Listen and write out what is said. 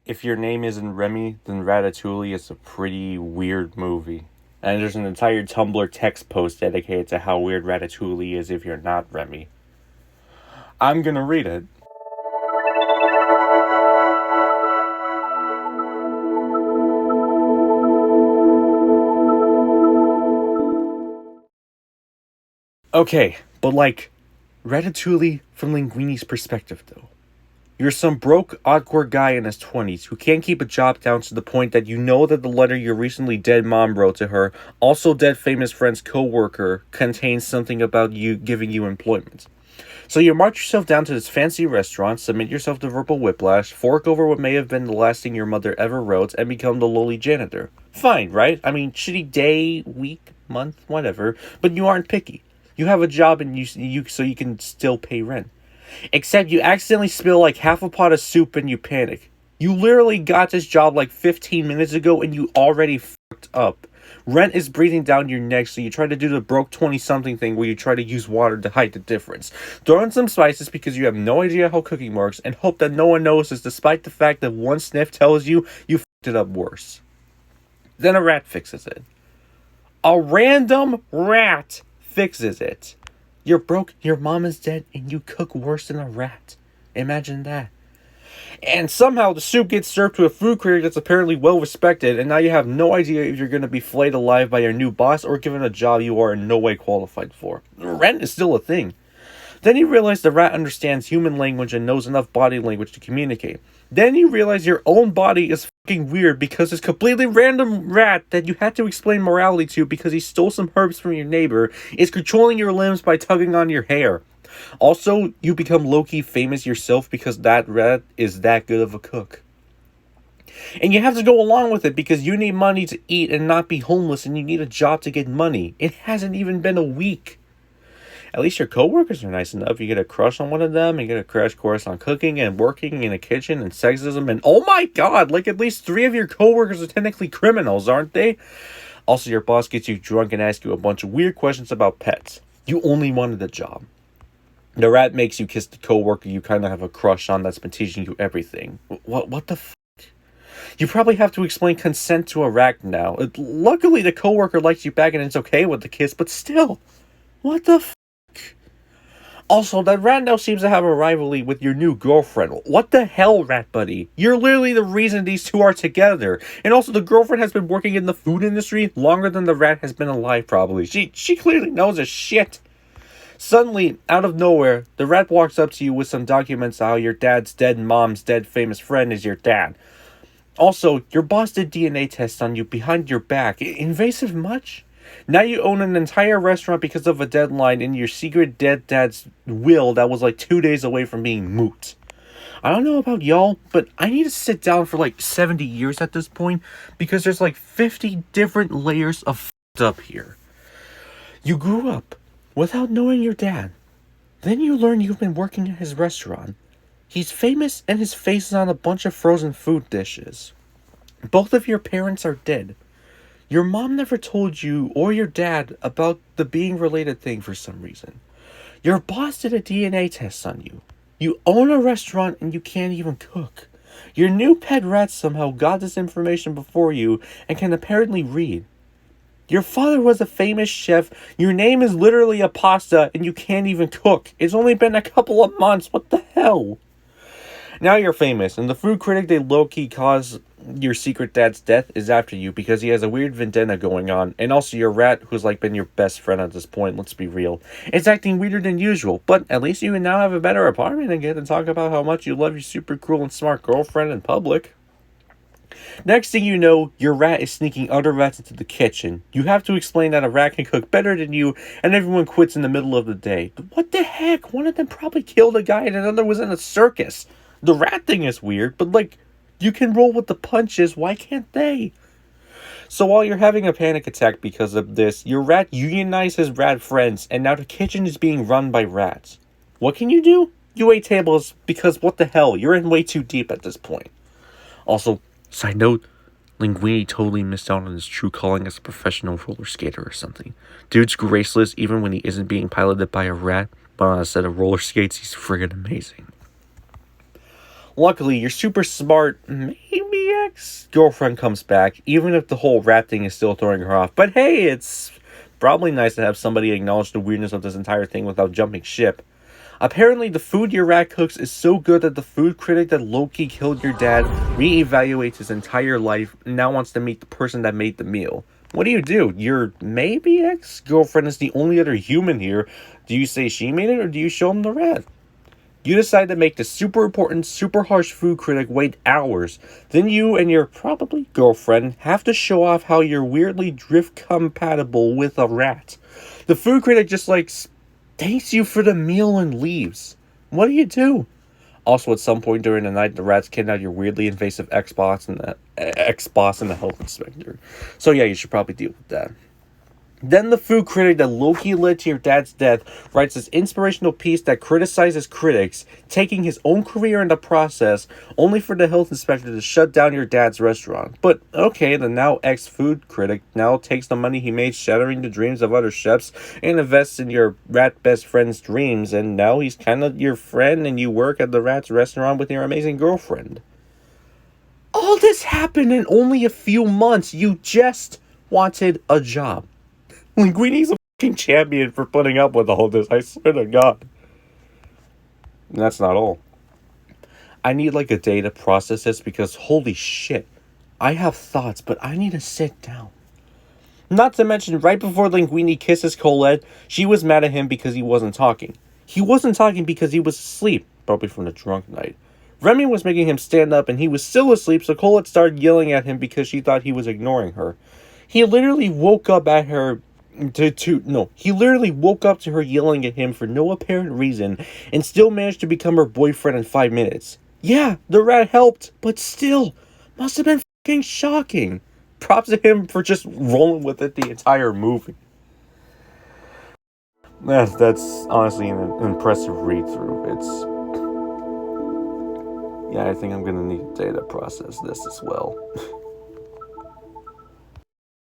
if your name isn't Remy, then Ratatouille is a pretty weird movie. And there's an entire Tumblr text post dedicated to how weird Ratatouille is if you're not Remy. I'm gonna read it. Okay, but Ratatouille from Linguini's perspective, though. You're some broke, awkward guy in his 20s who can't keep a job down to the point that you know that the letter your recently dead mom wrote to her, also dead famous friend's co-worker, contains something about you giving you employment. So you march yourself down to this fancy restaurant, submit yourself to verbal whiplash, fork over what may have been the last thing your mother ever wrote, and become the lowly janitor. Fine, right? I mean, shitty day, week, month, whatever, but you aren't picky. You have a job and you so you can still pay rent. Except you accidentally spill half a pot of soup and you panic. You literally got this job 15 minutes ago and you already fucked up. Rent is breathing down your neck, so you try to do the broke 20-something thing where you try to use water to hide the difference. Throw in some spices because you have no idea how cooking works and hope that no one notices despite the fact that one sniff tells you fucked it up worse. Then a rat fixes it. A random rat fixes it. You're broke, your mom is dead, and you cook worse than a rat. Imagine that. And somehow the soup gets served to a food critic that's apparently well respected, and now you have no idea if you're going to be flayed alive by your new boss or given a job you are in no way qualified for. Rent is still a thing. Then you realize the rat understands human language and knows enough body language to communicate. Then you realize your own body is fucking weird because this completely random rat that you had to explain morality to because he stole some herbs from your neighbor is controlling your limbs by tugging on your hair. Also, you become low-key famous yourself because that rat is that good of a cook. And you have to go along with it because you need money to eat and not be homeless, and you need a job to get money. It hasn't even been a week. At least your coworkers are nice enough. You get a crush on one of them, and get a crash course on cooking and working in a kitchen and sexism, and oh my god, at least 3 of your coworkers are technically criminals, aren't they? Also, your boss gets you drunk and asks you a bunch of weird questions about pets. You only wanted a job. The rat makes you kiss the coworker you kind of have a crush on that's been teaching you everything. What the fuck? You probably have to explain consent to a rat now. Luckily, the coworker likes you back and it's okay with the kiss, but still, what the fuck? Also, that rat now seems to have a rivalry with your new girlfriend. What the hell, rat buddy? You're literally the reason these two are together. And also, the girlfriend has been working in the food industry longer than the rat has been alive, probably. She clearly knows her shit. Suddenly, out of nowhere, the rat walks up to you with some documents on how your dad's dead mom's dead famous friend is your dad. Also, your boss did DNA tests on you behind your back. Invasive much? Now you own an entire restaurant because of a deadline in your secret dead dad's will that was 2 days away from being moot. I don't know about y'all, but I need to sit down for 70 years at this point because there's 50 different layers of f***ed up here. You grew up without knowing your dad. Then you learn you've been working at his restaurant. He's famous and his face is on a bunch of frozen food dishes. Both of your parents are dead. Your mom never told you or your dad about the being related thing for some reason. Your boss did a DNA test on you. You own a restaurant and you can't even cook. Your new pet rat somehow got this information before you and can apparently read. Your father was a famous chef. Your name is literally a pasta and you can't even cook. It's only been a couple of months. What the hell? Now you're famous, and the food critic they low-key cause your secret dad's death is after you because he has a weird vendetta going on, and also your rat, who's been your best friend at this point, let's be real, is acting weirder than usual, but at least you can now have a better apartment and get to talk about how much you love your super cool and smart girlfriend in public. Next thing you know, your rat is sneaking other rats into the kitchen. You have to explain that a rat can cook better than you, and everyone quits in the middle of the day. What the heck? One of them probably killed a guy and another was in a circus. The rat thing is weird, but you can roll with the punches, why can't they? So while you're having a panic attack because of this, your rat unionized his rat friends, and now the kitchen is being run by rats. What can you do? You wait tables because what the hell, you're in way too deep at this point. Also, side note, Linguini totally missed out on his true calling as a professional roller skater or something. Dude's graceless even when he isn't being piloted by a rat, but on a set of roller skates, he's friggin' amazing. Luckily, your super smart, maybe ex-girlfriend comes back, even if the whole rat thing is still throwing her off. But hey, it's probably nice to have somebody acknowledge the weirdness of this entire thing without jumping ship. Apparently, the food your rat cooks is so good that the food critic that low-key killed your dad reevaluates his entire life and now wants to meet the person that made the meal. What do? Your maybe ex-girlfriend is the only other human here. Do you say she made it, or do you show him the rat? You decide to make the super important, super harsh food critic wait hours. Then you and your probably girlfriend have to show off how you're weirdly drift compatible with a rat. The food critic just thanks you for the meal and leaves. What do? Also, at some point during the night, the rats kidnap your weirdly invasive ex-boss and the health inspector. So yeah, you should probably deal with that. Then the food critic that low-key led to your dad's death writes this inspirational piece that criticizes critics, taking his own career in the process, only for the health inspector to shut down your dad's restaurant. But okay, the now ex-food critic now takes the money he made shattering the dreams of other chefs and invests in your rat best friend's dreams, and now he's kind of your friend and you work at the rat's restaurant with your amazing girlfriend. All this happened in only a few months. You just wanted a job. Linguini's a fucking champion for putting up with all this, I swear to God. And that's not all. I need a day to process this because holy shit. I have thoughts, but I need to sit down. Not to mention, right before Linguini kisses Colette, she was mad at him because he wasn't talking. He wasn't talking because he was asleep, probably from the drunk night. Remy was making him stand up and he was still asleep, so Colette started yelling at him because she thought he was ignoring her. He literally woke up at her he literally woke up to her yelling at him for no apparent reason and still managed to become her boyfriend in 5 minutes. Yeah, the rat helped, but still, must have been fucking shocking. Props to him for just rolling with it the entire movie. That's honestly an impressive read-through. I think I'm gonna need a day to process this as well.